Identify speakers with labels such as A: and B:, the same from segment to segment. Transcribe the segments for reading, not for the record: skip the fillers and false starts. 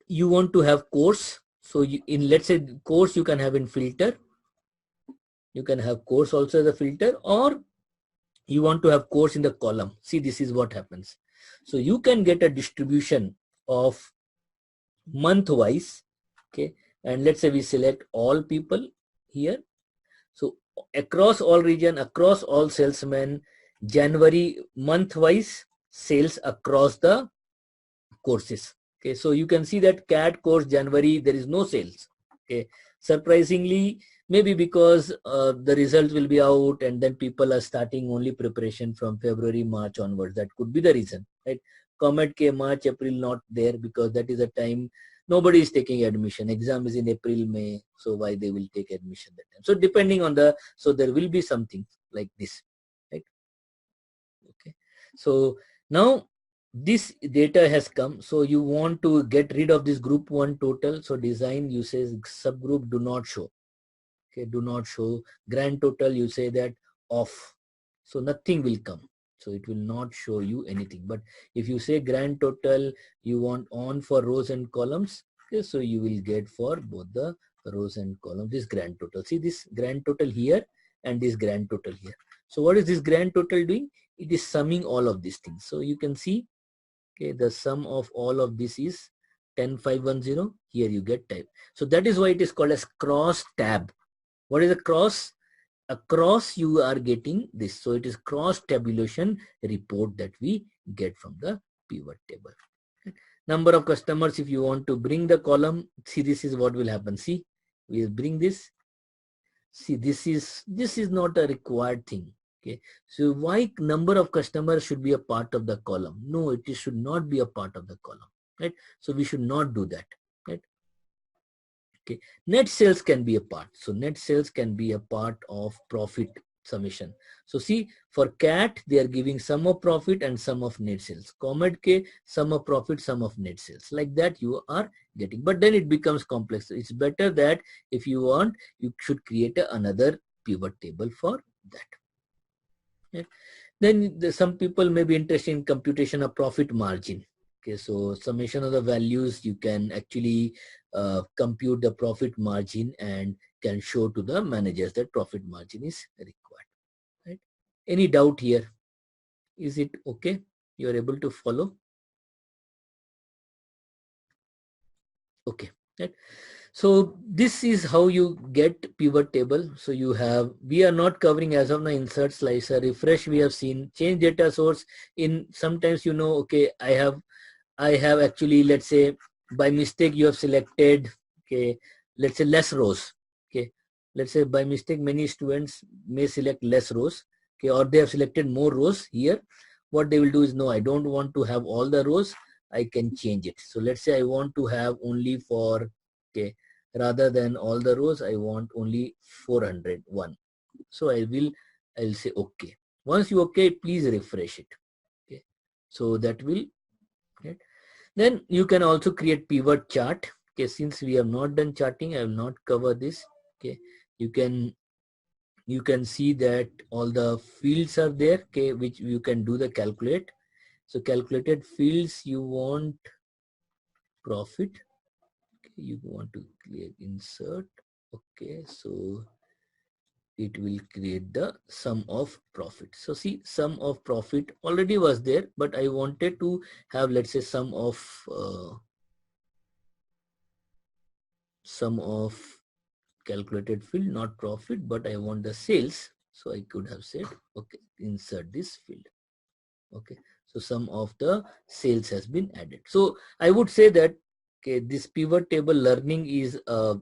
A: you want to have course. So in let's say course you can have in filter. You can have course also as a filter, or you want to have course in the column. See, this is what happens. So you can get a distribution of month wise. Okay, and let's say we select all people here. So across all region, across all salesmen, January month wise sales across the courses. Okay, so you can see that CAT course January there is no sales. Okay, surprisingly, maybe because the results will be out and then people are starting only preparation from February, March onwards. That could be the reason, right? Comment K March, April not there because that is a time nobody is taking admission. Exam is in April, May, so why they will take admission that time? So depending on the, so there will be something like this, right? Okay, so now this data has come, so you want to get rid of this group 1 total. So design, you say subgroup do not show. Okay, do not show. Grand total, you say that off, so nothing will come, so it will not show you anything. But if you say grand total, you want on for rows and columns. Okay, so you will get for both the rows and columns this grand total. See this grand total here and this grand total here. So what is this grand total doing? It is summing all of these things. So you can see, okay, the sum of all of this is 10510. Here you get type. So that is why it is called as cross tab. What is a cross? Across you are getting this. So it is cross tabulation report that we get from the pivot table. Number of customers, if you want to bring the column, see this is what will happen. See, we will bring this. See, this is not a required thing. Okay, so why number of customers should be a part of the column? No, it should not be a part of the column, right? So we should not do that, right? Okay, net sales can be a part. So net sales can be a part of profit summation. So see, for CAT they are giving sum of profit and sum of net sales. Comet K, sum of profit, sum of net sales. Like that you are getting, but then it becomes complex. So it's better that if you want, you should create another pivot table for that. Okay. Then some people may be interested in computation of profit margin. Okay, so summation of the values, you can actually compute the profit margin and can show to the managers that profit margin is required, right? Any doubt here? Is it okay? You are able to follow? Okay, right. So this is how you get pivot table. So you have, we are not covering as of now insert slicer, refresh we have seen, change data source. In sometimes, you know, okay, I have actually, let's say by mistake you have selected, okay, let's say less rows. Okay, let's say by mistake many students may select less rows, okay, or they have selected more rows here. What they will do is, no, I don't want to have all the rows, I can change it. So let's say I want to have only for, okay, rather than all the rows, I want only 401. So I'll say okay. Once you okay, please refresh it. Okay, so that will, right? Then you can also create pivot chart. Okay, since we have not done charting, I will not cover this. Okay, you can see that all the fields are there, okay, which you can do the calculate. So calculated fields, you want profit, okay, you want to create insert. Okay, so it will create the sum of profit. So see, sum of profit already was there, but I wanted to have, let's say, sum of calculated field, not profit, but I want the sales. So I could have said, okay, insert this field. Okay, so sum of the sales has been added. So I would say that, okay, this pivot table learning is a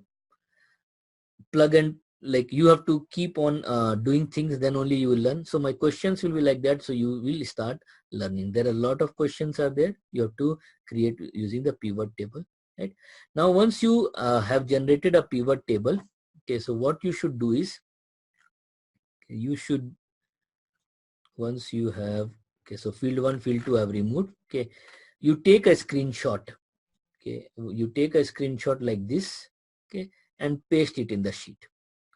A: plug and, like, you have to keep on doing things, then only you will learn. So my questions will be like that, so you will start learning. There are a lot of questions are there, you have to create using the pivot table, right? Now once you have generated a pivot table, okay, so what you should do is, you should, once you have, okay, so field 1, field 2 have removed, okay, you take a screenshot, okay, you take a screenshot like this, okay, and paste it in the sheet.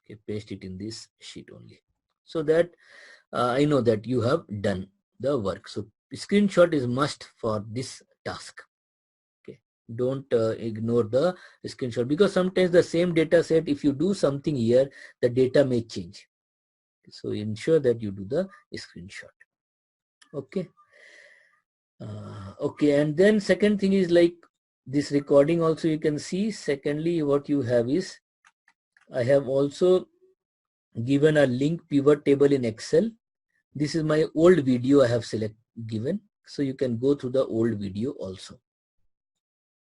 A: Okay, paste it in this sheet only, so that I know that you have done the work. So screenshot is must for this task. Okay, Don't ignore the screenshot, because sometimes the same data set, if you do something here, the data may change. So ensure that you do the screenshot. Okay. Okay, and then second thing is like this recording also you can see. Secondly, what you have is, I have also given a link pivot table in Excel. This is my old video I have given, so you can go through the old video also.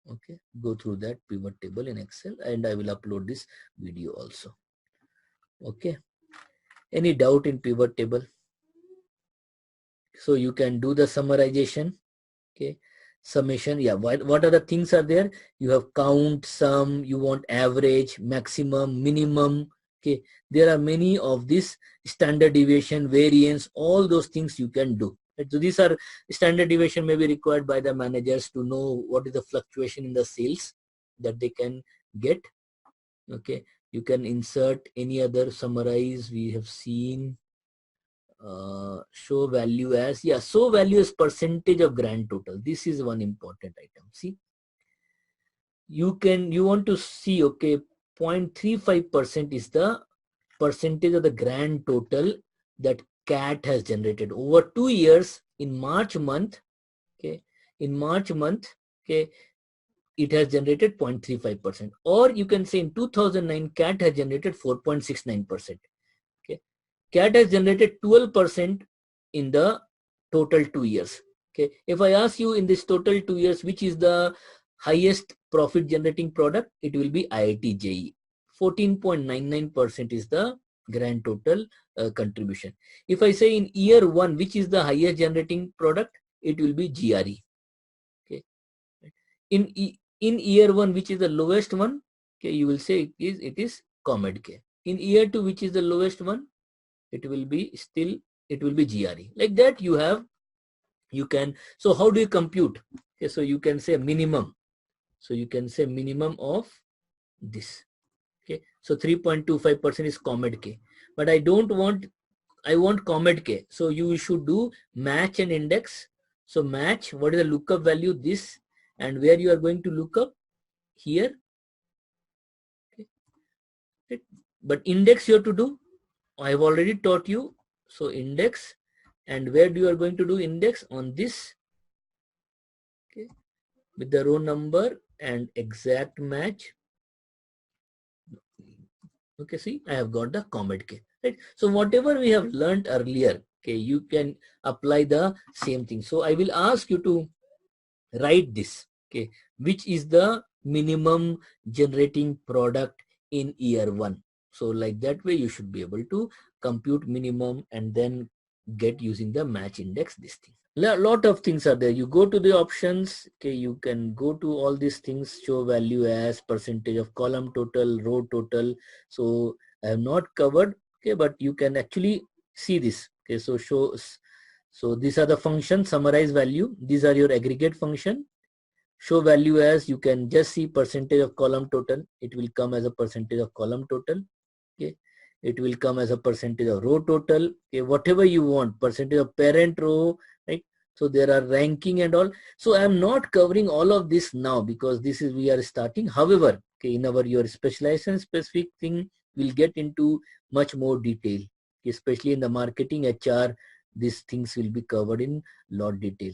A: Okay, go through that pivot table in Excel, and I will upload this video also. Okay, any doubt in pivot table? So you can do the summarization. Okay, summation. Yeah, what are the things are there? You have count, sum, you want average, maximum, minimum. Okay, there are many of this standard deviation, variance, all those things you can do. So these are standard deviation may be required by the managers to know what is the fluctuation in the sales that they can get. Okay, you can insert any other, summarize, we have seen. Show value as, yeah, show value as percentage of grand total. This is one important item. See, you want to see, okay, 0.35% is the percentage of the grand total that CAT has generated over 2 years. In March month, okay, in March month, okay, it has generated 0.35%, or you can say in 2009 CAT has generated 4.69%. okay, CAT has generated 12% in the total 2 years. Okay, if I ask you in this total 2 years which is the highest profit generating product, it will be IIT JEE. 14.99% is the grand total contribution. If I say in year 1 which is the highest generating product, it will be GRE. Okay, in year 1 which is the lowest one, okay, you will say it is COMEDK. In year 2 which is the lowest one, it will be still, it will be GRE. Like that you can, so how do you compute? Okay, so you can say minimum. So you can say minimum of this. Okay, so 3.25% is COMEDK, but I don't want, I want COMEDK. So you should do match and index. So match, what is the lookup value? This, and where you are going to look up here. Okay. But index you have to do, I have already taught you. So index, and where do you are going to do index? On this. Okay, with the row number and exact match. Okay, see, I have got the COMEDK, right? So whatever we have learned earlier, okay, you can apply the same thing. So I will ask you to write this, okay, which is the minimum generating product in year 1. So like that way you should be able to compute minimum and then get using the match index this thing. Lot of things are there. You go to the options, okay, you can go to all these things, show value as, percentage of column total, row total. So I have not covered, okay, but you can actually see this. Okay, so so these are the functions, summarize value, these are your aggregate function. Show value as, you can just see percentage of column total, it will come as a percentage of column total. Okay, it will come as a percentage of row total. Okay, whatever you want, percentage of parent row, right? So there are ranking and all. So I am not covering all of this now because this is, we are starting. However, okay, in our your specialization specific thing, we'll get into much more detail, especially in the marketing HR. These things will be covered in lot detail.